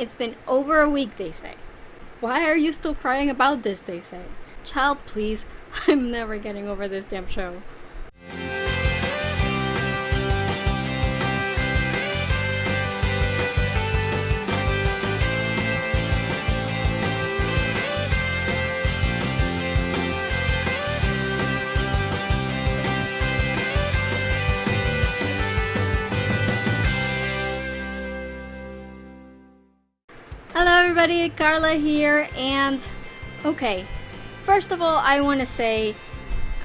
It's been over a week, they say. Why are you still crying about this, they say. Child, please. I'm never getting over this damn show. Hello everybody, Carla here, and okay, first of all, I want to say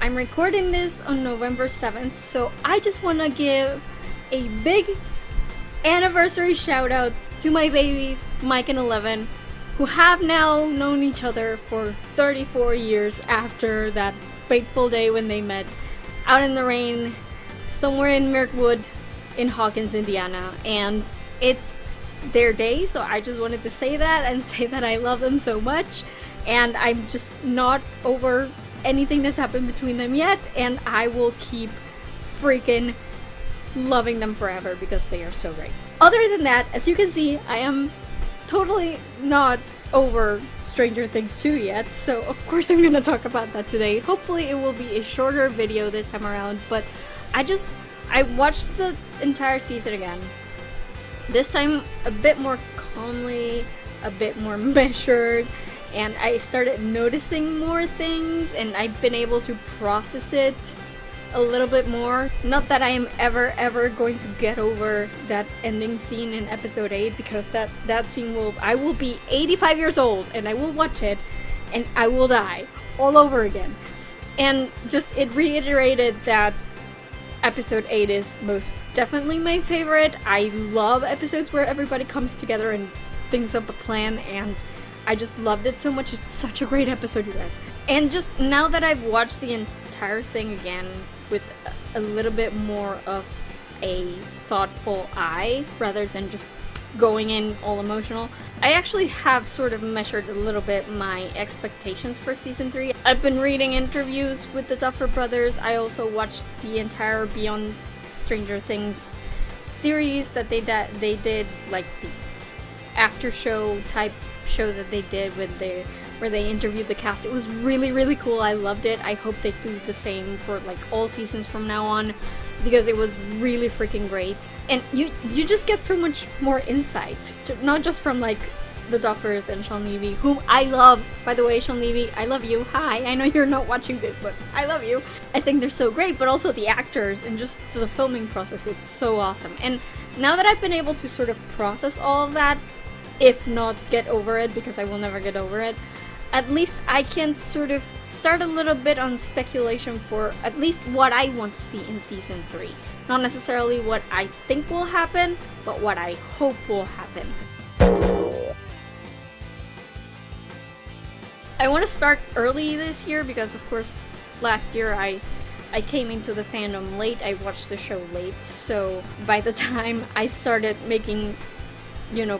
I'm recording this on November 7th, so I just want to give a big anniversary shout out to my babies, Mike and 11, who have now known each other for 34 years after that fateful day when they met out in the rain somewhere in Mirkwood in Hawkins, Indiana, and it's their day, so I just wanted to say that and say that I love them so much, and I'm just not over anything that's happened between them yet, and I will keep freaking loving them forever because they are so great. Other than that, as you can see, I am totally not over Stranger Things 2 yet, so of course I'm gonna talk about that today. Hopefully it will be a shorter video this time around, but I watched the entire season again. This time a bit more calmly, a bit more measured, and I started noticing more things and I've been able to process it a little bit more. Not that I am ever going to get over that ending scene in episode 8, because that scene I will be 85 years old and I will watch it and I will die all over again. And just it reiterated that episode 8 is most definitely my favorite. I love episodes where everybody comes together and thinks up a plan, and I just loved it so much. It's such a great episode, you guys. And just now that I've watched the entire thing again with a little bit more of a thoughtful eye rather than just going in all emotional, I actually have sort of measured a little bit my expectations for season 3. I've been reading interviews with the Duffer brothers. I also watched the entire Beyond Stranger Things series that they did, like the after show type show that they did where they interviewed the cast. It was really cool. I loved it. I hope they do the same for like all seasons from now on, because it was really freaking great. And you just get so much more insight, not just from like the Duffers and Sean Levy, whom I love. By the way, Sean Levy, I love you. Hi, I know you're not watching this, but I love you. I think they're so great, but also the actors and just the filming process, it's so awesome. And now that I've been able to sort of process all of that, if not get over it, because I will never get over it, at least I can sort of start a little bit on speculation for at least what I want to see in season 3. Not necessarily what I think will happen, but what I hope will happen. I want to start early this year because, of course, last year I came into the fandom late. I watched the show late, so by the time I started making,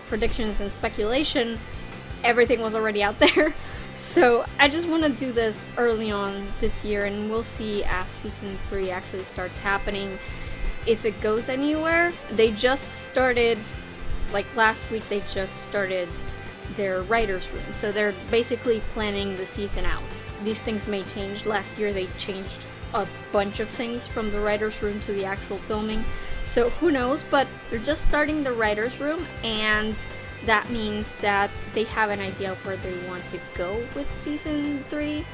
predictions and speculation, everything was already out there. So I just want to do this early on this year, and we'll see as season 3 actually starts happening if it goes anywhere. They just started, like last week, they just started their writer's room. So they're basically planning the season out. These things may change. Last year they changed a bunch of things from the writer's room to the actual filming. So who knows, but they're just starting the writer's room, and that means that they have an idea of where they want to go with season 3.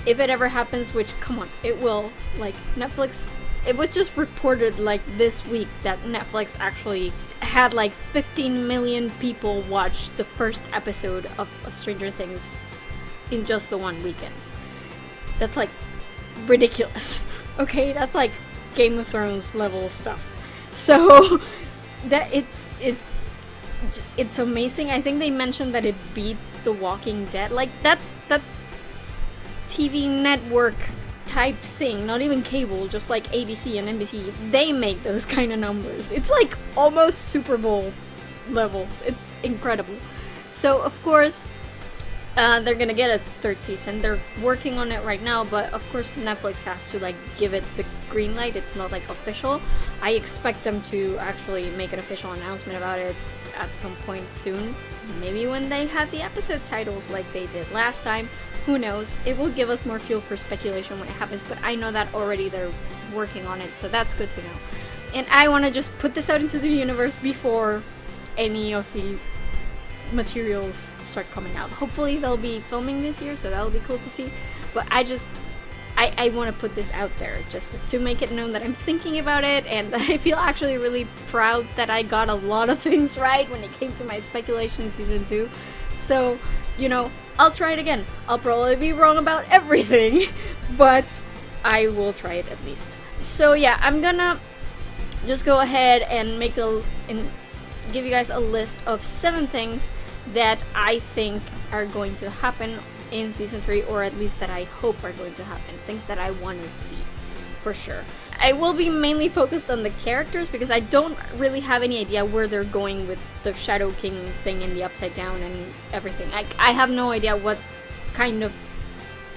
If it ever happens, which, come on, it will. Like, Netflix, it was just reported like this week that Netflix actually had like 15 million people watch the first episode of Stranger Things in just the one weekend. That's like ridiculous. Okay, that's like Game of Thrones level stuff. So that it's amazing. I think they mentioned that it beat The Walking Dead. Like that's TV network type thing, not even cable, just like ABC and NBC. They make those kind of numbers. It's like almost Super Bowl levels. It's incredible. So of course they're gonna get a third season. They're working on it right now, but of course Netflix has to like give it the green light. It's not like official. I expect them to actually make an official announcement about it at some point soon. Maybe when they have the episode titles like they did last time. Who knows? It will give us more fuel for speculation when it happens, but I know that already they're working on it, so that's good to know. And I want to just put this out into the universe before any of the materials start coming out. Hopefully they'll be filming this year, so that'll be cool to see. But I want to put this out there just to make it known that I'm thinking about it, and that I feel actually really proud that I got a lot of things right when it came to my speculation in season 2. So, you know, I'll try it again. I'll probably be wrong about everything, but I will try it at least. So yeah, I'm gonna just go ahead and give you guys a list of 7 things that I think are going to happen in season 3, or at least that I hope are going to happen. Things that I want to see for sure. I will be mainly focused on the characters because I don't really have any idea where they're going with the Shadow King thing in the Upside Down and everything. I have no idea what kind of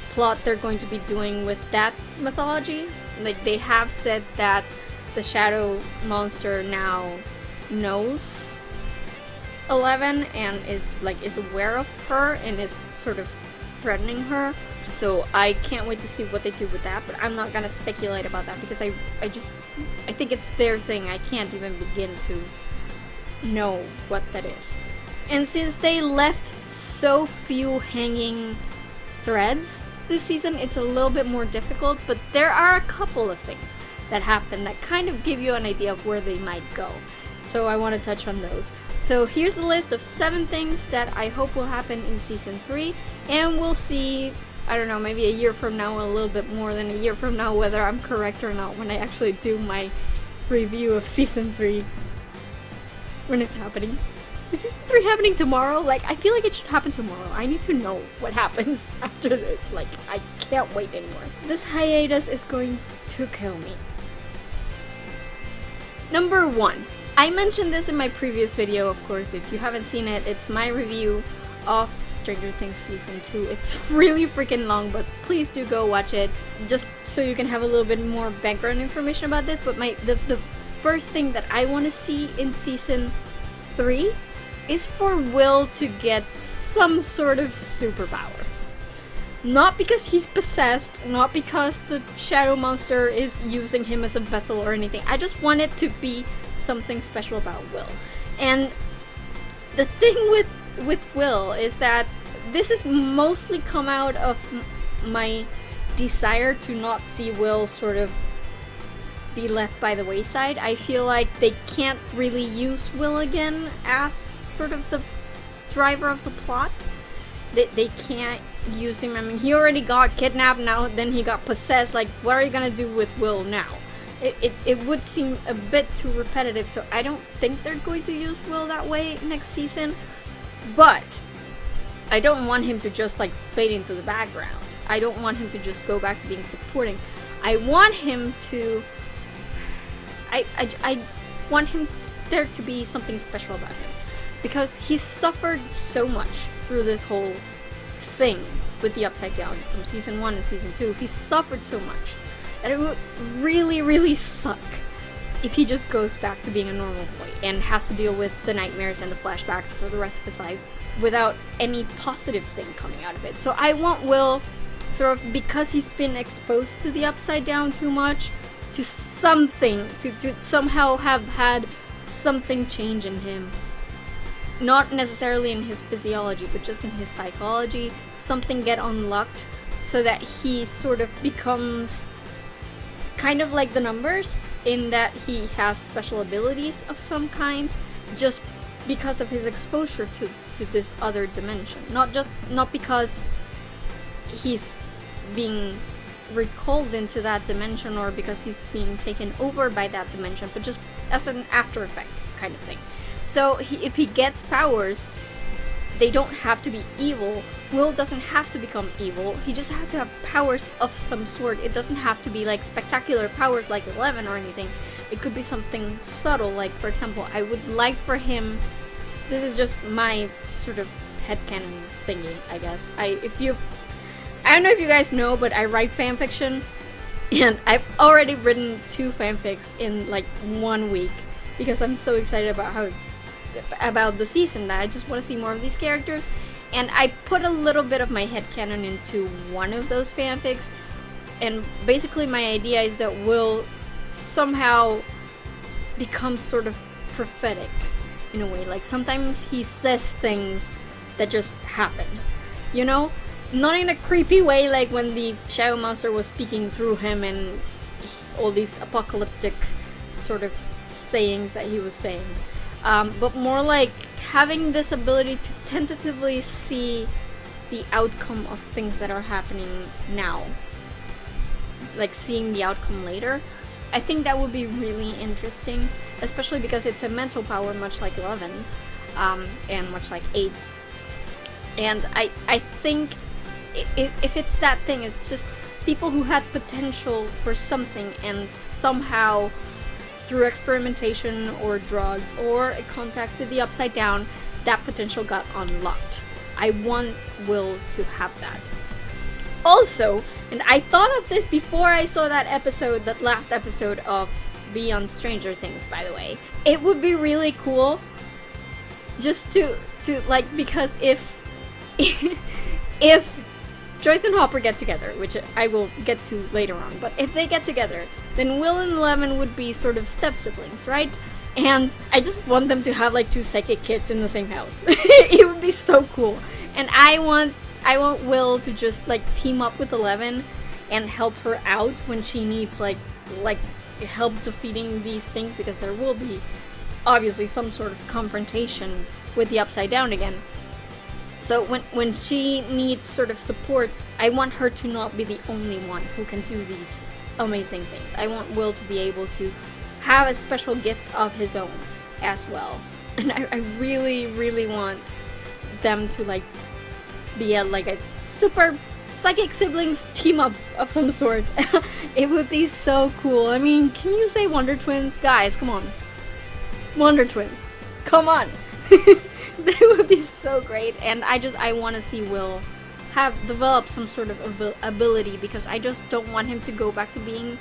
plot they're going to be doing with that mythology. Like, they have said that the Shadow Monster now knows 11 and is aware of her and is sort of threatening her. So I can't wait to see what they do with that, but I'm not gonna speculate about that because I think it's their thing. I can't even begin to know what that is. And since they left so few hanging threads this season, it's a little bit more difficult, but there are a couple of things that happen that kind of give you an idea of where they might go. So I want to touch on those. So here's the list of 7 things that I hope will happen in season 3, and we'll see, I don't know, maybe a year from now, a little bit more than a year from now, whether I'm correct or not when I actually do my review of season 3 when it's happening. Is season 3 happening tomorrow? Like, I feel like it should happen tomorrow. I need to know what happens after this. Like, I can't wait anymore. This hiatus is going to kill me. Number 1. I mentioned this in my previous video, of course. If you haven't seen it, it's my review of Stranger Things Season 2. It's really freaking long, but please do go watch it, just so you can have a little bit more background information about this. But the first thing that I want to see in Season 3 is for Will to get some sort of superpower. Not because he's possessed, not because the Shadow Monster is using him as a vessel or anything. I just want it to be something special about Will. And the thing with Will is that this has mostly come out of my desire to not see Will sort of be left by the wayside. I feel like they can't really use Will again as sort of the driver of the plot. They can't use him. I mean, he already got kidnapped, now then he got possessed. Like, what are you gonna do with Will now? It would seem a bit too repetitive, so I don't think they're going to use Will that way next season. But I don't want him to just like fade into the background. I don't want him to just go back to being supporting. I want him to I want there to be something special about him, because he's suffered so much through this whole thing with the Upside Down from season 1 and season 2. He's suffered so much that it would really, really suck if he just goes back to being a normal boy and has to deal with the nightmares and the flashbacks for the rest of his life without any positive thing coming out of it. So I want Will, sort of, because he's been exposed to the Upside Down too much, to something, to somehow have had something change in him. Not necessarily in his physiology, but just in his psychology. Something get unlocked so that he sort of becomes kind of like the Numbers, in that he has special abilities of some kind just because of his exposure to this other dimension. Not because he's being recalled into that dimension or because he's being taken over by that dimension, but just as an after effect kind of thing. So if he gets powers, they don't have to be evil. Will doesn't have to become evil. He just has to have powers of some sort. It doesn't have to be like spectacular powers like 11 or anything. It could be something subtle, like, for example, I would like for him, this is just my sort of headcanon thingy, I guess. I don't know if you guys know, but I write fanfiction, and I've already written 2 fanfics in like 1 week because I'm so excited about how about the season, that I just want to see more of these characters. And I put a little bit of my headcanon into one of those fanfics, and basically my idea is that Will somehow becomes sort of prophetic in a way. Like sometimes he says things that just happen, you know? Not in a creepy way like when the shadow monster was speaking through him and all these apocalyptic sort of sayings that he was saying, but more like having this ability to tentatively see the outcome of things that are happening now, like seeing the outcome later. I think that would be really interesting, especially because it's a mental power much like Eleven's, and much like 8's. And I think if it's that thing, it's just people who had potential for something and somehow through experimentation or drugs or a contact with the Upside Down, that potential got unlocked. I want Will to have that. Also, and I thought of this before I saw that last episode of Beyond Stranger Things, by the way. It would be really cool just to like, because if Joyce and Hopper get together, which I will get to later on, but if they get together, then Will and Eleven would be sort of step-siblings, right? And I just want them to have like 2 psychic kids in the same house. It would be so cool. And I want Will to just like team up with Eleven and help her out when she needs like help defeating these things, because there will be obviously some sort of confrontation with the Upside Down again. So when she needs sort of support, I want her to not be the only one who can do these amazing things. I want Will to be able to have a special gift of his own as well. And I really, really want them to like be a super psychic siblings team up of some sort. It would be so cool. I mean, can you say Wonder Twins? Guys, come on. Wonder Twins. Come on. That would be so great, and I want to see Will have developed some sort of ability, because I just don't want him to go back to being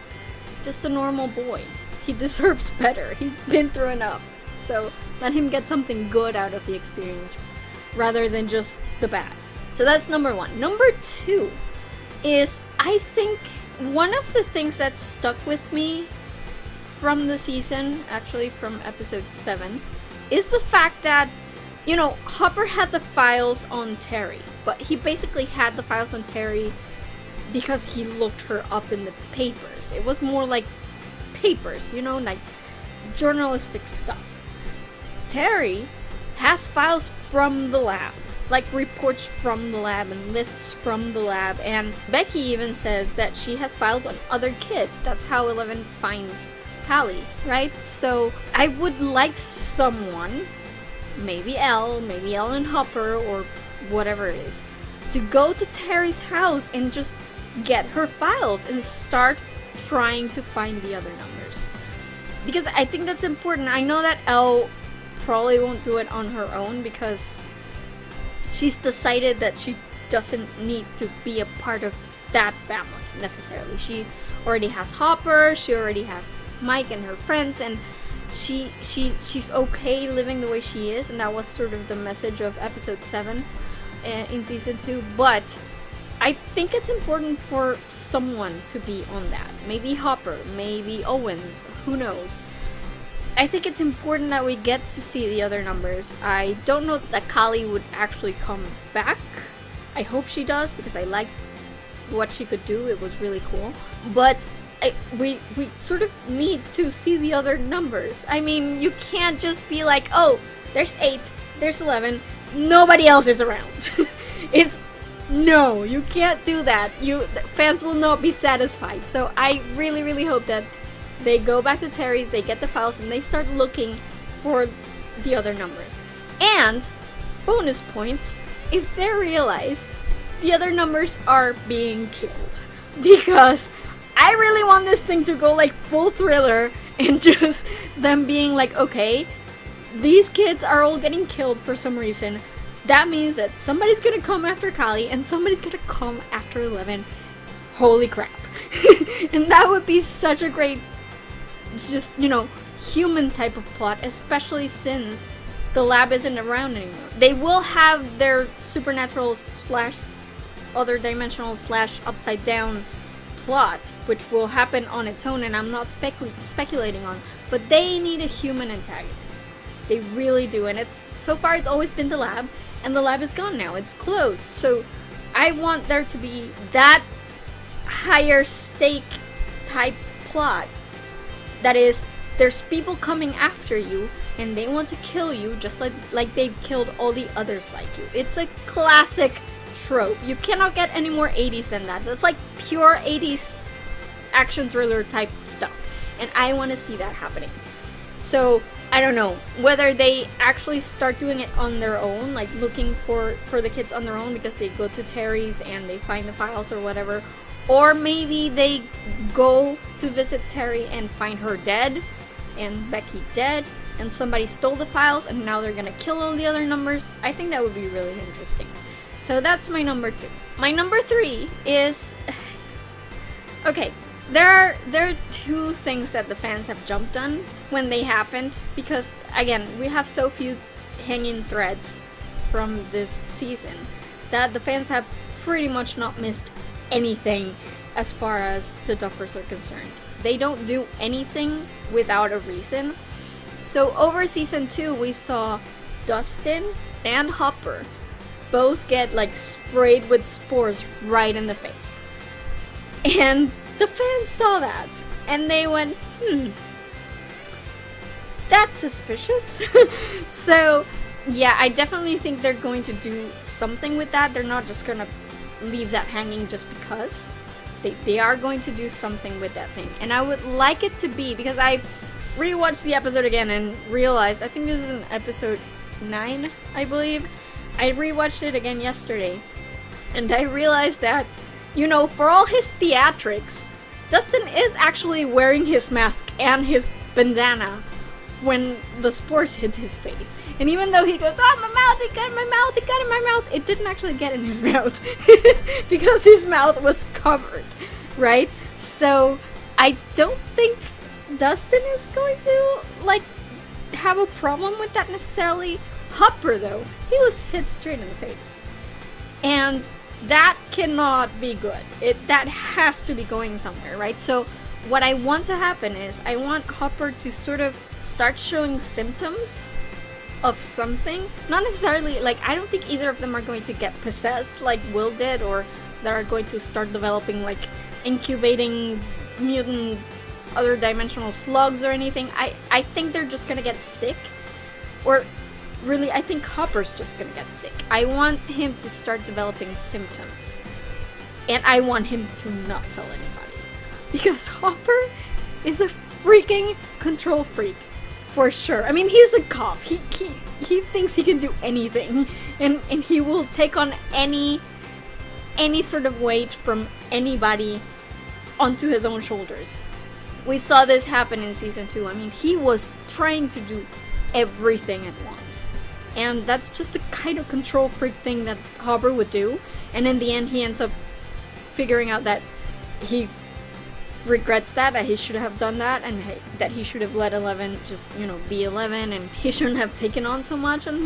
just a normal boy. He deserves better. He's been through enough. So let him get something good out of the experience rather than just the bad. So that's number 1. Number 2 is, I think one of the things that stuck with me from the season, actually from episode 7, is the fact that, you know, Hopper had the files on Terry, but he basically had the files on Terry because he looked her up in the papers. It was more like papers, you know, like journalistic stuff. Terry has files from the lab, like reports from the lab and lists from the lab, and Becky even says that she has files on other kids. That's how Eleven finds Callie, right? So I would like someone, maybe Elle and Hopper or whatever it is, to go to Terry's house and just get her files and start trying to find the other numbers. Because I think that's important. I know that Elle probably won't do it on her own because she's decided that she doesn't need to be a part of that family necessarily. She already has Hopper, she already has Mike and her friends, and she's okay living the way she is, and that was sort of the message of episode 7 in season 2. But I think it's important for someone to be on that. Maybe Hopper, maybe Owens, who knows. I think it's important that we get to see the other numbers. I don't know that Callie would actually come back. I hope she does, because I liked what she could do. It was really cool. But we sort of need to see the other numbers. I mean, you can't just be like, oh, there's 8, there's 11, nobody else is around. No, you can't do that. Fans will not be satisfied. So I really, really hope that they go back to Terry's, they get the files, and they start looking for the other numbers. And bonus points if they realize the other numbers are being killed. Because I really want this thing to go like full thriller and just them being like, okay, these kids are all getting killed for some reason. That means that somebody's gonna come after Callie and somebody's gonna come after 11. Holy crap. And that would be such a great, just, you know, human type of plot, especially since the lab isn't around anymore. They will have their supernatural slash other dimensional slash upside down plot, which will happen on its own, and I'm not speculating on, but they need a human antagonist. They really do, and so far it's always been the lab, and the lab is gone now. It's closed. So I want there to be that higher stake type plot. That is, there's people coming after you, and they want to kill you just like they've killed all the others like you. It's a classic trope. You cannot get any more 80s than that. That's like pure 80s action thriller type stuff, and I want to see that happening. So I don't know whether they actually start doing it on their own, like looking for the kids on their own because they go to Terry's and they find the files or whatever, or maybe they go to visit Terry and find her dead and Becky dead and somebody stole the files and now they're gonna kill all the other numbers. I think that would be really interesting. So that's my number 2. My number 3 is okay. There are 2 things that the fans have jumped on when they happened, because again, we have so few hanging threads from this season that the fans have pretty much not missed anything as far as the Duffers are concerned. They don't do anything without a reason. So over season 2, we saw Dustin and Hopper both get like sprayed with spores right in the face. And the fans saw that and they went, that's suspicious. So yeah, I definitely think they're going to do something with that. They're not just gonna leave that hanging just because. They are going to do something with that thing. And I would like it to be, because I rewatched the episode again and realized, I think this is in episode 9, I believe. I rewatched it again yesterday, and I realized that, you know, for all his theatrics, Dustin is actually wearing his mask and his bandana when the spores hit his face. And even though he goes, oh, my mouth, it got in my mouth, it got in my mouth, it didn't actually get in his mouth because his mouth was covered, right? So I don't think Dustin is going to, like, have a problem with that necessarily. Hopper, though, he was hit straight in the face. And that cannot be good. That has to be going somewhere, right? So what I want to happen is I want Hopper to sort of start showing symptoms of something. Not necessarily, like, I don't think either of them are going to get possessed like Will did, or that are going to start developing, like, incubating mutant other dimensional slugs or anything. I think they're just gonna get sick. Or really, I think Hopper's just gonna get sick. I want him to start developing symptoms. And I want him to not tell anybody. Because Hopper is a freaking control freak. For sure. I mean, he's a cop. He thinks he can do anything. And he will take on any sort of weight from anybody onto his own shoulders. We saw this happen in season 2. I mean, he was trying to do everything at once. And that's just the kind of control freak thing that Hopper would do. And in the end, he ends up figuring out that he regrets that he should have done that, and that he should have let 11 just, you know, be 11, and he shouldn't have taken on so much on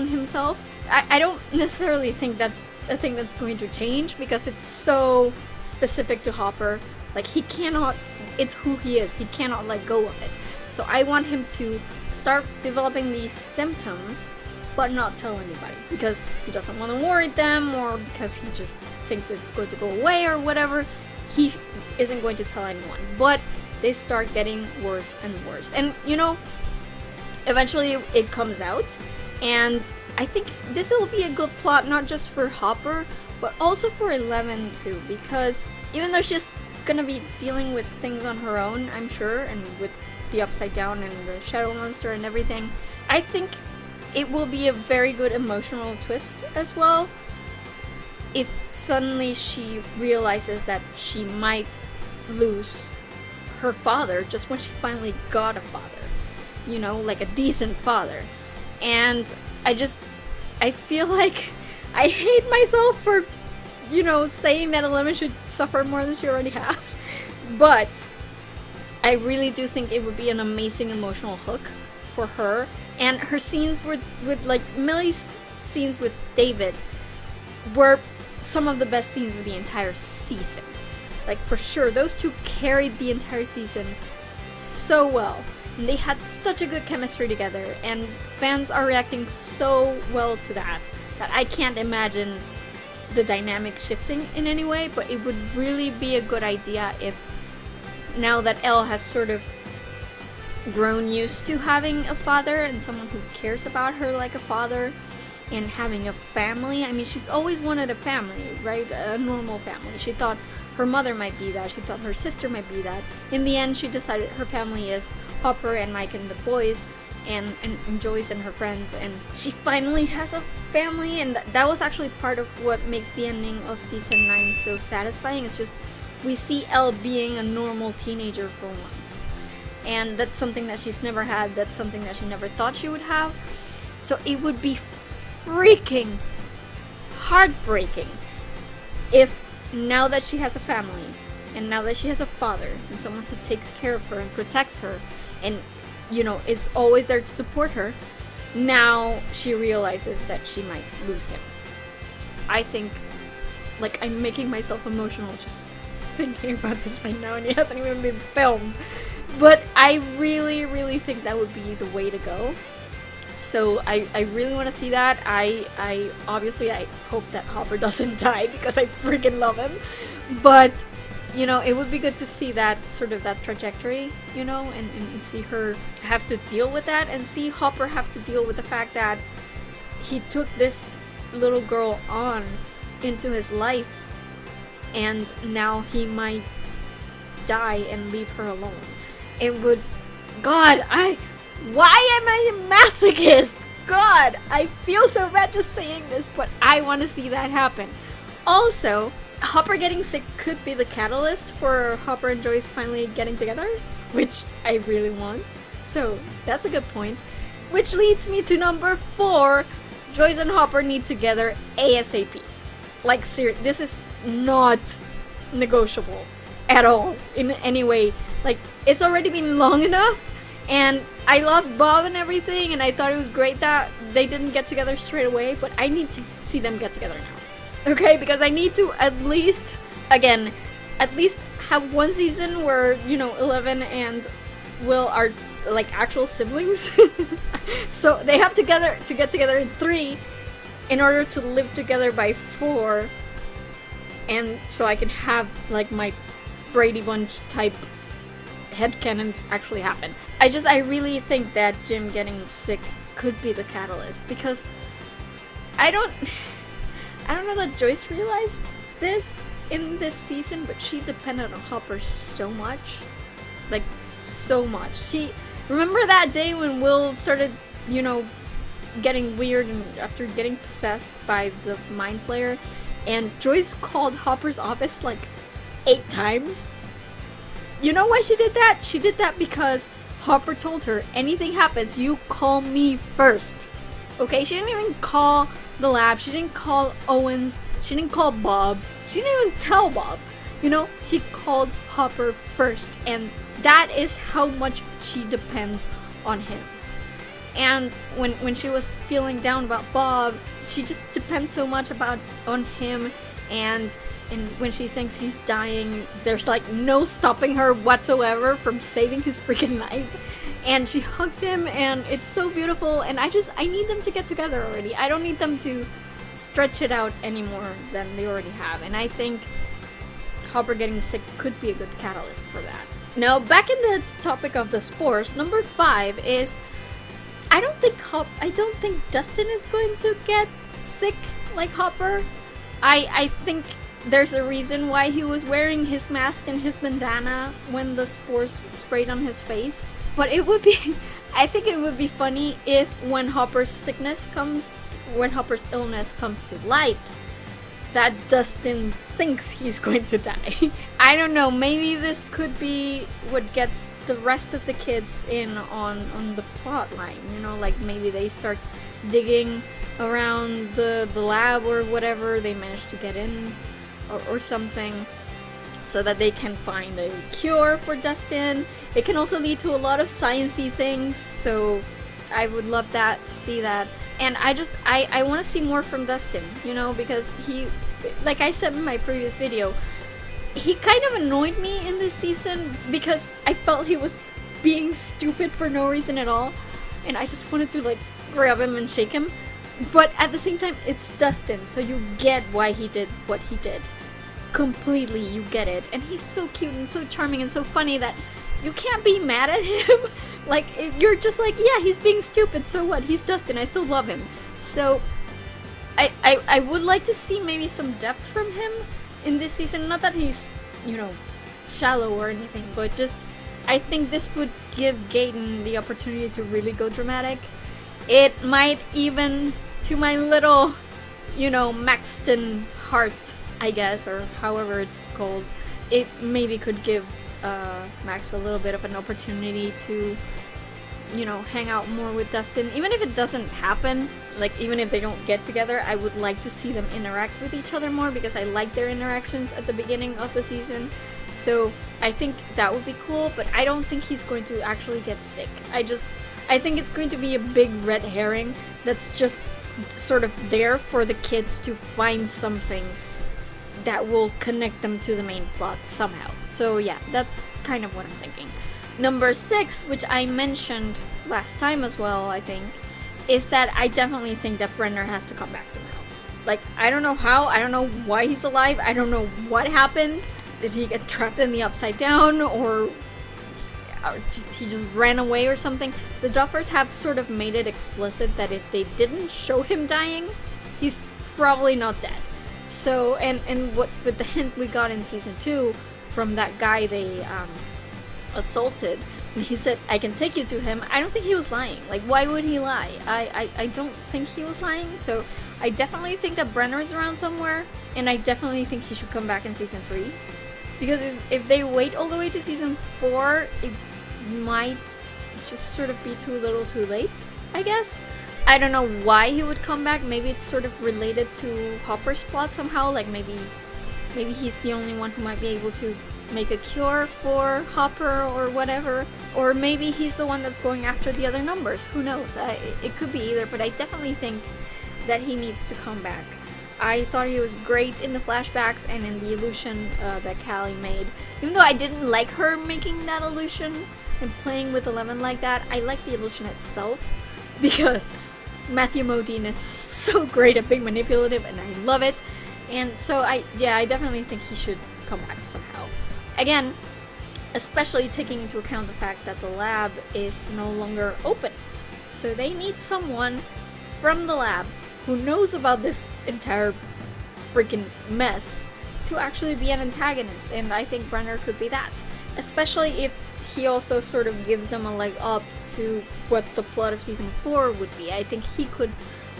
himself. I don't necessarily think that's a thing that's going to change, because it's so specific to Hopper. Like, he cannot, it's who he is. He cannot let go of it. So I want him to start developing these symptoms, but not tell anybody, because he doesn't want to worry them, or because he just thinks it's going to go away or whatever. He isn't going to tell anyone, but they start getting worse and worse. And, you know, eventually it comes out, and I think this will be a good plot, not just for Hopper, but also for 11 too, because even though she's gonna be dealing with things on her own, I'm sure, and with the Upside Down and the Shadow Monster and everything, I think it will be a very good emotional twist as well. If suddenly she realizes that she might lose her father just when she finally got a father, you know, like a decent father. And I feel like I hate myself for, you know, saying that 11 should suffer more than she already has. But I really do think it would be an amazing emotional hook for her, and her scenes with like Millie's scenes with David were some of the best scenes of the entire season. Like, for sure, those two carried the entire season so well. And they had such a good chemistry together, and fans are reacting so well to that I can't imagine the dynamic shifting in any way. But it would really be a good idea if, now that Elle has sort of grown used to having a father and someone who cares about her like a father, and having a family. I mean, she's always wanted a family, right? A normal family. She thought her mother might be that. She thought her sister might be that. In the end, she decided her family is Hopper and Mike and the boys, and Joyce and her friends. And she finally has a family, and that was actually part of what makes the ending of season 9 so satisfying. It's just, we see Elle being a normal teenager for once. And that's something that she's never had. That's something that she never thought she would have. So it would be freaking heartbreaking if, now that she has a family, and now that she has a father and someone who takes care of her and protects her and, you know, is always there to support her, now she realizes that she might lose him. I think, like, I'm making myself emotional just thinking about this right now, and it hasn't even been filmed. But I really, really think that would be the way to go. So I really want to see that. I obviously, I hope that Hopper doesn't die, because I freaking love him. But, you know, it would be good to see that sort of that trajectory, you know, and see her have to deal with that, and see Hopper have to deal with the fact that he took this little girl on into his life, and now he might die and leave her alone. It would, God, why am I a masochist? God, I feel so bad just saying this, but I want to see that happen. Also, Hopper getting sick could be the catalyst for Hopper and Joyce finally getting together, which I really want. So that's a good point. Which leads me to number 4. Joyce and Hopper need together ASAP. Like, seriously, this is not negotiable at all in any way. Like, it's already been long enough, and I love Bob and everything, and I thought it was great that they didn't get together straight away, but I need to see them get together now. Okay, because I need to at least have one season where, you know, Eleven and Will are like actual siblings. So they have to get together in 3 in order to live together by 4, and so I can have like my Brady Bunch type headcanons actually happen. I really think that Jim getting sick could be the catalyst, because I don't know that Joyce realized this in this season, but she depended on Hopper so much. Like, so much. Remember that day when Will started, you know, getting weird and after getting possessed by the mind flayer, and Joyce called Hopper's office like 8 times? You know why she did that? She did that because Hopper told her, anything happens, you call me first. Okay, she didn't even call the lab, she didn't call Owens, she didn't call Bob, she didn't even tell Bob. You know, she called Hopper first, and that is how much she depends on him. And when she was feeling down about Bob, she just depends so much on him, and when she thinks he's dying, there's like no stopping her whatsoever from saving his freaking life. And she hugs him, and it's so beautiful, and I need them to get together already. I don't need them to stretch it out any more than they already have, and I think Hopper getting sick could be a good catalyst for that. Now, back in the topic of the spores, number 5 is I don't think Dustin is going to get sick like Hopper. I think there's a reason why he was wearing his mask and his bandana when the spores sprayed on his face. But I think it would be funny if when Hopper's illness comes to light, that Dustin thinks he's going to die. I don't know, maybe this could be what gets the rest of the kids in on the plot line, you know, like maybe they start digging around the lab or whatever, they manage to get in or something, so that they can find a cure for Dustin. It can also lead to a lot of sciencey things, so I would love that, to see that. And I want to see more from Dustin, you know, because he, like I said in my previous video, he kind of annoyed me in this season because I felt he was being stupid for no reason at all, and I just wanted to like grab him and shake him. But at the same time, it's Dustin, so you get why he did what he did. Completely, you get it. And he's so cute and so charming and so funny that you can't be mad at him. Like, you're just like, yeah, he's being stupid, so what? He's Dustin, I still love him. So, I would like to see maybe some depth from him in this season. Not that he's, you know, shallow or anything, but just, I think this would give Gaten the opportunity to really go dramatic. It might even, to my little, you know, Maxton heart, I guess, or however it's called, it maybe could give Max a little bit of an opportunity to, you know, hang out more with Dustin. Even if it doesn't happen, like even if they don't get together, I would like to see them interact with each other more, because I like their interactions at the beginning of the season. So I think that would be cool, but I don't think he's going to actually get sick. I think it's going to be a big red herring that's just sort of there for the kids to find something that will connect them to the main plot somehow. So yeah, that's kind of what I'm thinking. Number 6, which I mentioned last time as well, I think, is that I definitely think that Brenner has to come back somehow. Like, I don't know how, I don't know why he's alive, I don't know what happened. Did he get trapped in the Upside Down, or he just ran away or something? The Duffers have sort of made it explicit that if they didn't show him dying, he's probably not dead. So, and what with the hint we got in season 2 from that guy they assaulted, he said, I can take you to him. I don't think he was lying. Like, why would he lie? I don't think he was lying. So I definitely think that Brenner is around somewhere, and I definitely think he should come back in season 3. Because if they wait all the way to season 4, it might just sort of be too little too late, I guess. I don't know why he would come back. Maybe it's sort of related to Hopper's plot somehow. Like maybe he's the only one who might be able to make a cure for Hopper or whatever. Or maybe he's the one that's going after the other numbers. Who knows? It could be either, but I definitely think that he needs to come back. I thought he was great in the flashbacks and in the illusion that Callie made. Even though I didn't like her making that illusion and playing with 11 like that, I like the illusion itself, because Matthew Modine is so great at being manipulative, and I love it. And so I definitely think he should come back somehow. Again, especially taking into account the fact that the lab is no longer open. So they need someone from the lab who knows about this entire freaking mess to actually be an antagonist, and I think Brenner could be that. Especially if he also sort of gives them a leg up to what the plot of season 4 would be. I think he could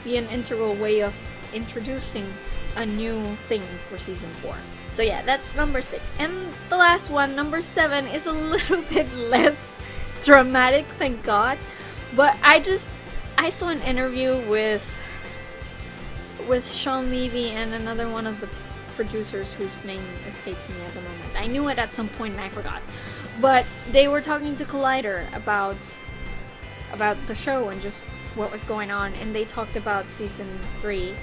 be an integral way of introducing a new thing for season 4. So yeah, that's number 6. And the last one, number 7, is a little bit less dramatic, thank God. But I saw an interview with Sean Levy and another one of the producers whose name escapes me at the moment. I knew it at some point and I forgot. But they were talking to Collider about the show and just what was going on, and they talked about season 3,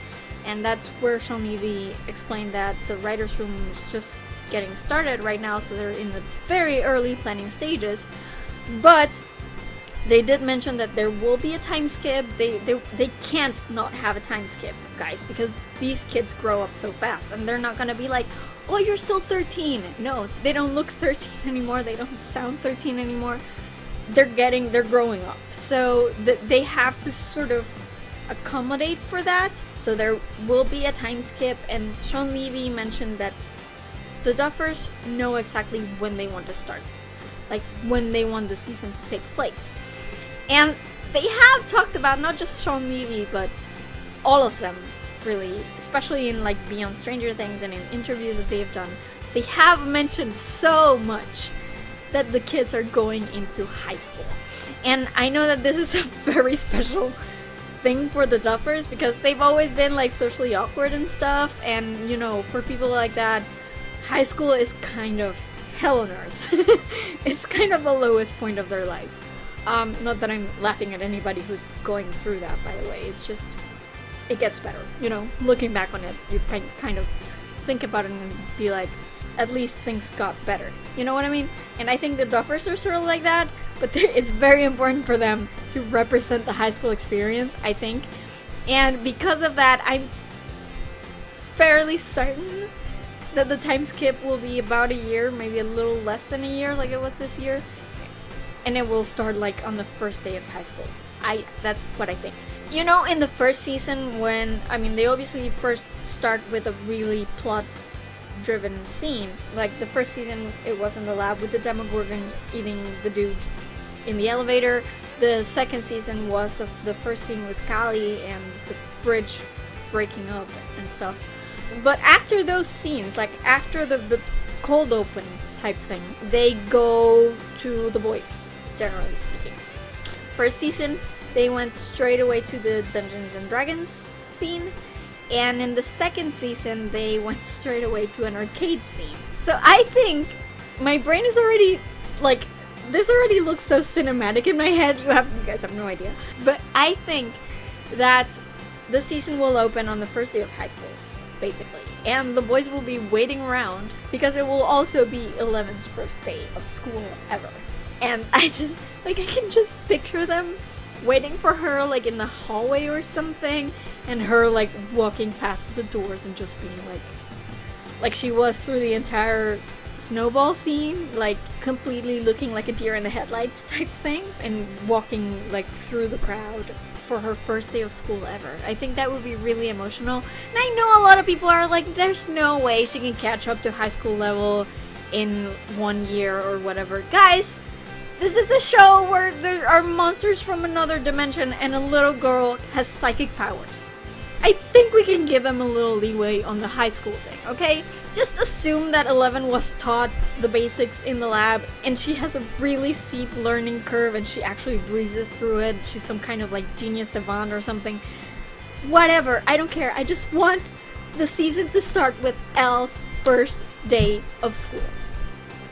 and that's where Sean Levy explained that the writers' room is just getting started right now, so they're in the very early planning stages. But they did mention that there will be a time skip. They can't not have a time skip, guys, because these kids grow up so fast, and they're not gonna be like, oh, you're still 13. No, they don't look 13 anymore. They don't sound 13 anymore. They're growing up. So they have to sort of accommodate for that. So there will be a time skip, and Sean Levy mentioned that the Duffers know exactly when they want to start, like when they want the season to take place. And they have talked about, not just Sean Levy, but all of them, really, especially in like Beyond Stranger Things and in interviews that they've done, they have mentioned so much that the kids are going into high school. And I know that this is a very special thing for the Duffers, because they've always been like socially awkward and stuff, and you know, for people like that, high school is kind of hell on earth. It's kind of the lowest point of their lives. Not that I'm laughing at anybody who's going through that, by the way. It's just, it gets better, you know? Looking back on it, you kind of think about it and be like, at least things got better. You know what I mean? And I think the Duffers are sort of like that, but it's very important for them to represent the high school experience, I think. And because of that, I'm fairly certain that the time skip will be about a year, maybe a little less than a year like it was this year. And it will start like on the first day of high school. That's what I think. You know, in the first season when, I mean, they obviously first start with a really plot-driven scene. Like the first season, it was in the lab with the Demogorgon eating the dude in the elevator. The second season was the first scene with Callie and the bridge breaking up and stuff. But after those scenes, like after the cold open type thing, they go to the boys, generally speaking. First season, they went straight away to the Dungeons and Dragons scene, and in the second season, they went straight away to an arcade scene. So I think my brain is already, like, this already looks so cinematic in my head, you guys have no idea. But I think that the season will open on the first day of high school, basically. And the boys will be waiting around because it will also be 11's first day of school ever. And I can just picture them waiting for her like in the hallway or something, and her like walking past the doors and just being like she was through the entire snowball scene, like completely looking like a deer in the headlights type thing, and walking like through the crowd for her first day of school ever. I think that would be really emotional. And I know a lot of people are like, there's no way she can catch up to high school level in 1 year or whatever. Guys, this is a show where there are monsters from another dimension and a little girl has psychic powers. I think we can give them a little leeway on the high school thing, okay? Just assume that 11 was taught the basics in the lab and she has a really steep learning curve and she actually breezes through it. She's some kind of like genius savant or something. Whatever, I don't care. I just want the season to start with Elle's first day of school.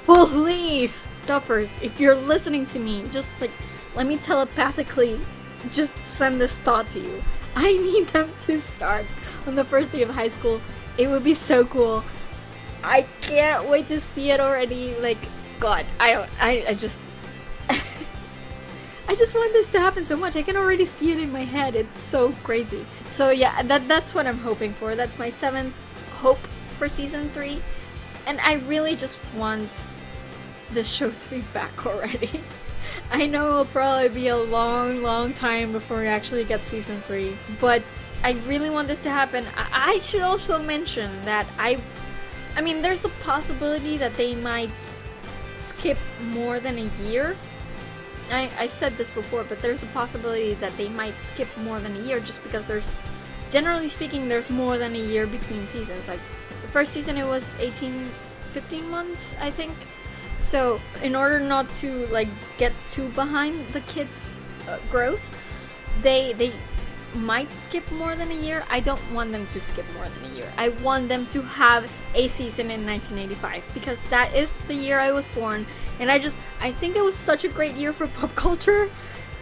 Please, Duffers, if you're listening to me, just like, let me telepathically just send this thought to you. I need them to start on the first day of high school. It would be so cool. I can't wait to see it already. Like, God, I just I just want this to happen so much. I can already see it in my head. It's so crazy. So yeah, that's what I'm hoping for. That's my 7th hope for season 3. And I really just want the show to be back already. I know it'll probably be a long time before we actually get season 3, but I really want this to happen. I should also mention that I mean, there's the possibility that they might skip more than a year. I said this before, but there's a possibility that they might skip more than a year just because generally speaking, there's more than a year between seasons. Like, the first season it was 15 months, I think. So, in order not to like get too behind the kids' growth, they might skip more than a year. I don't want them to skip more than a year. I want them to have a season in 1985 because that is the year I was born, and I think it was such a great year for pop culture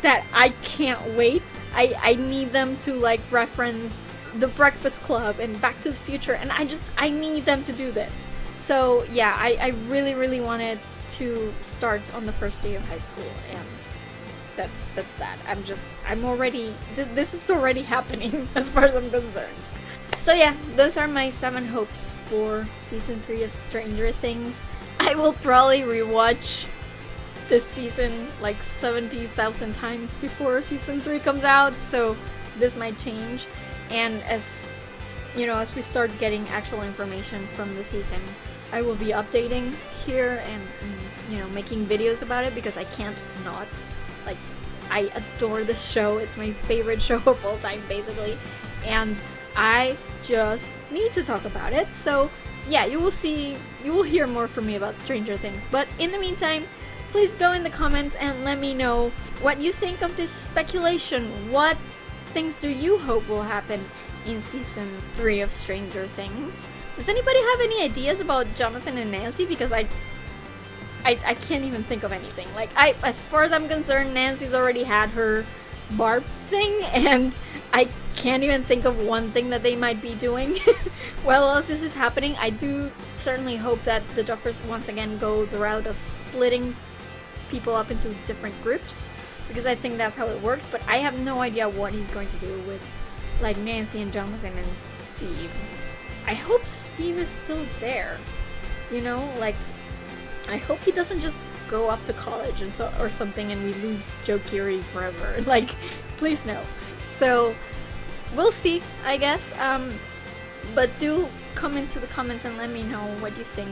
that I can't wait. I need them to like reference The Breakfast Club and Back to the Future, and I need them to do this. So yeah, I really wanted to start on the first day of high school, and that's that. I'm already, this is already happening as far as I'm concerned. So yeah, those are my 7 hopes for season 3 of Stranger Things. I will probably rewatch this season like 70,000 times before season 3 comes out, so this might change. And as you know, as we start getting actual information from the season, I will be updating here and you know, making videos about it because I can't not. Like, I adore this show. It's my favorite show of all time, basically. And I just need to talk about it. So yeah, you will hear more from me about Stranger Things. But in the meantime, please go in the comments and let me know what you think of this speculation. What things do you hope will happen in season 3 of Stranger Things? Does anybody have any ideas about Jonathan and Nancy? Because I can't even think of anything. Like, as far as I'm concerned, Nancy's already had her Barb thing, and I can't even think of one thing that they might be doing while all of this is happening. I do certainly hope that the Duffers once again go the route of splitting people up into different groups, because I think that's how it works, but I have no idea what he's going to do with, like, Nancy and Jonathan and Steve. I hope Steve is still there, you know, like, I hope he doesn't just go off to college and or something and we lose Joe Keery forever. Like, please no. So we'll see, I guess. But do come into the comments and let me know what you think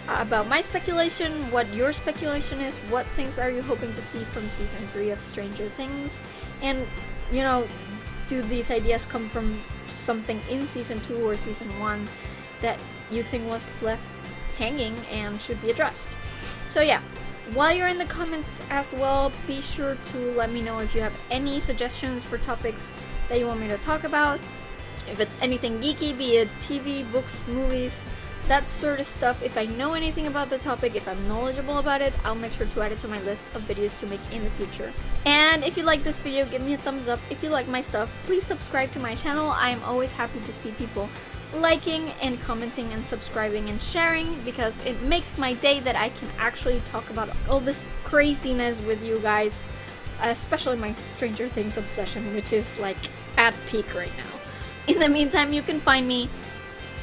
about my speculation, what your speculation is, what things are you hoping to see from season 3 of Stranger Things, and, you know, do these ideas come from something in season 2 or season 1 that you think was left hanging and should be addressed. So yeah, while you're in the comments as well, be sure to let me know if you have any suggestions for topics that you want me to talk about. If it's anything geeky, be it TV, books, movies, that sort of stuff. If I know anything about the topic, if I'm knowledgeable about it, I'll make sure to add it to my list of videos to make in the future. And if you like this video, give me a thumbs up. If you like my stuff, please subscribe to my channel. I am always happy to see people liking and commenting and subscribing and sharing, because it makes my day that I can actually talk about all this craziness with you guys, especially my Stranger Things obsession, which is like at peak right now. In the meantime, you can find me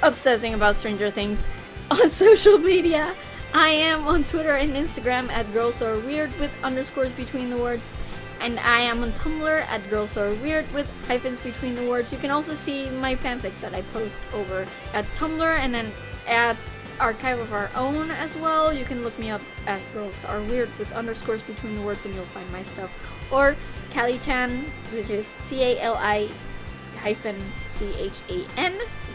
obsessing about Stranger Things on social media. I am on Twitter and Instagram at girlsareweird with underscores between the words, and I am on Tumblr at girlsareweird with hyphens between the words. You can also see my fanfics that I post over at Tumblr and then at Archive of Our Own as well. You can look me up as Girls Are Weird with underscores between the words and you'll find my stuff. Or Callie-chan, which is CALI-CHAN.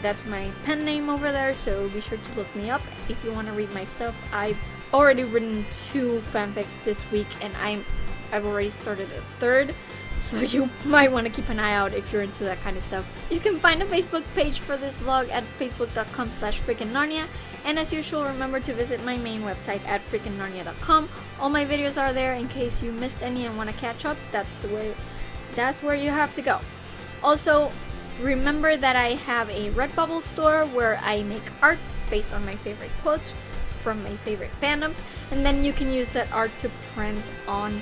That's my pen name over there, so be sure to look me up if you want to read my stuff. I've already written 2 fanfics this week, and I've already started a 3rd, so you might want to keep an eye out if you're into that kind of stuff. You can find a Facebook page for this vlog at facebook.com/FreakingNarnia, and as usual, remember to visit my main website at FreakingNarnia.com. All my videos are there in case you missed any and want to catch up. That's where you have to go. Also, remember that I have a Redbubble store where I make art based on my favorite quotes from my favorite fandoms, and then you can use that art to print on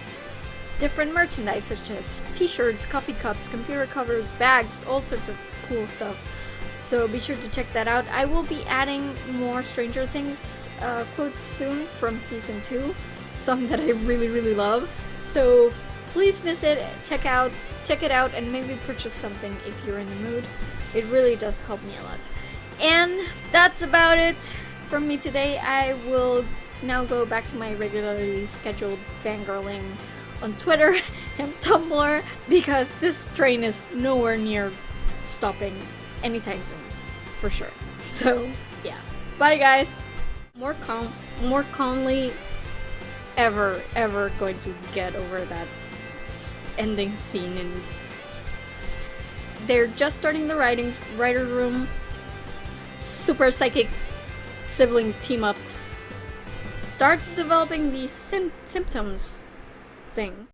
different merchandise such as t-shirts, coffee cups, computer covers, bags, all sorts of cool stuff. So be sure to check that out. I will be adding more Stranger Things quotes soon from season 2, some that I really love. So please visit, check it out, and maybe purchase something if you're in the mood. It really does help me a lot. And that's about it from me today. I will now go back to my regularly scheduled fangirling on Twitter and Tumblr, because this train is nowhere near stopping anytime soon, for sure. So yeah, bye guys. More calmly ever going to get over that ending scene, and they're just starting the writer's room super psychic sibling team up. Start developing these symptoms thing.